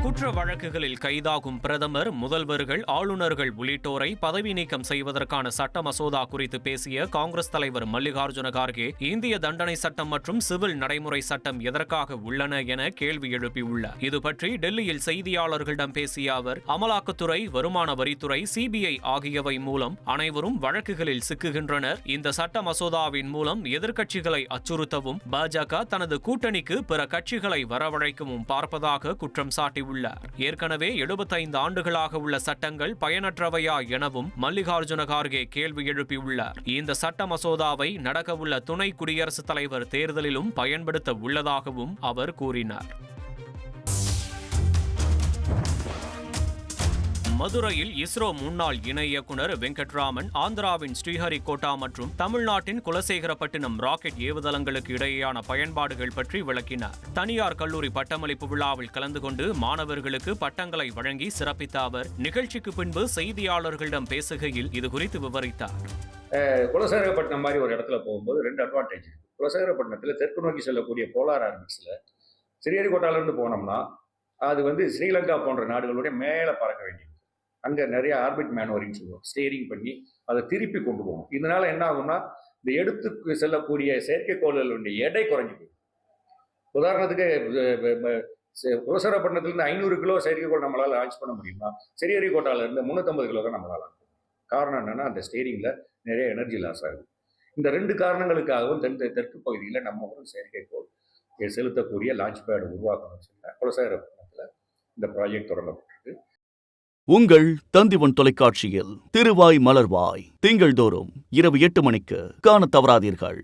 குற்ற வழக்குகளில் கைதாகும் பிரதமர், முதல்வர்கள், ஆளுநர்கள் உள்ளிட்டோரை பதவி நீக்கம் செய்வதற்கான சட்ட மசோதா குறித்து பேசிய காங்கிரஸ் தலைவர் மல்லிகார்ஜுன கார்கே, இந்திய தண்டனை சட்டம் மற்றும் சிவில் நடைமுறை சட்டம் எதற்காக உள்ளன என கேள்வி எழுப்பியுள்ளார். இதுபற்றி டெல்லியில் செய்தியாளர்களிடம் பேசிய அவர், அமலாக்கத்துறை, வருமான வரித்துறை, சிபிஐ ஆகியவை மூலம் அனைவரும் வழக்குகளில் சிக்குகின்றனர். இந்த சட்ட மசோதாவின் மூலம் எதிர்க்கட்சிகளை அச்சுறுத்தவும் பாஜக தனது கூட்டணிக்கு பிற கட்சிகளை வரவழைக்கவும் பார்ப்பதாக குற்றம் சாட்டியுள்ளார். ஏற்கனவே 75 ஆண்டுகளாக உள்ள சட்டங்கள் பயனற்றவையா எனவும் மல்லிகார்ஜுன கார்கே கேள்வி எழுப்பியுள்ளார். இந்த சட்ட மசோதாவை நடக்கவுள்ள துணை குடியரசுத் தலைவர் தேர்தலிலும் பயன்படுத்த உள்ளதாகவும் அவர் கூறினார். மதுரையில் இஸ்ரோ முன்னாள் இணை இயக்குநர் வெங்கட்ராமன், ஆந்திராவின் ஸ்ரீஹரிகோட்டா மற்றும் தமிழ்நாட்டின் குலசேகரப்பட்டினம் ராக்கெட் ஏவுதளங்களுக்கு இடையேயான பயன்பாடுகள் பற்றி விளக்கினார். தனியார் கல்லூரி பட்டமளிப்பு விழாவில் கலந்து கொண்டு மாணவர்களுக்கு பட்டங்களை வழங்கி சிறப்பித்த அவர், நிகழ்ச்சிக்கு பின்பு செய்தியாளர்களிடம் பேசுகையில் இதுகுறித்து விவரித்தார். குலசேகரப்பட்டினம் மாதிரி ஒரு இடத்துல போகும்போது 2 அட்வான்டேஜ் இருக்கு. குலசேகரப்பட்டினத்தில் தெற்கு நோக்கி செல்லக்கூடிய போலார் ஆர்பிட்ஸ்ல ஸ்ரீஹரிகோட்டாவிலிருந்து போனோம்னா அது ஸ்ரீலங்கா போன்ற நாடுகளுடைய மேலே பறக்க வேண்டியது. அங்கே நிறைய ஆர்பிட் மேனுவரிங் சொல்லுவோம், ஸ்டேரிங் பண்ணி அதை திருப்பி கொண்டு போகணும். இதனால என்ன ஆகும்னா, இந்த எடுத்து செல்லக்கூடிய செயற்கைக்கோள்களுடைய எடை குறைஞ்சி போகும். உதாரணத்துக்கு குலசேகரப்பட்டினத்துலேருந்து 500 கிலோ செயற்கைக்கோள் நம்மளால் லான்ச் பண்ண முடியுமா? ஸ்ரீஹரிகோட்டாவிலேருந்து 350 கிலோ தான் நம்மளால் அனுப்ப முடியும். காரணம் என்னன்னா, அந்த ஸ்டேரிங்கில் நிறைய எனர்ஜி லாஸ் ஆகுது. இந்த 2 காரணங்களுக்காகவும் தெற்கு பகுதியில் நம்ம ஒரு செயற்கைக்கோள் செலுத்தக்கூடிய லான்ச் பேடு உருவாக்கணும்னு சொன்னால் குலசேகரப்பட்டினத்தில் இந்த ப்ராஜெக்ட் தொடங்கப்பட்டிருக்கு. உங்கள் தந்திவன் தொலைக்காட்சியில் திருவாய் மலர்வாய் திங்கள்தோறும் இரவு 8 மணிக்கு காணத் தவறாதீர்கள்.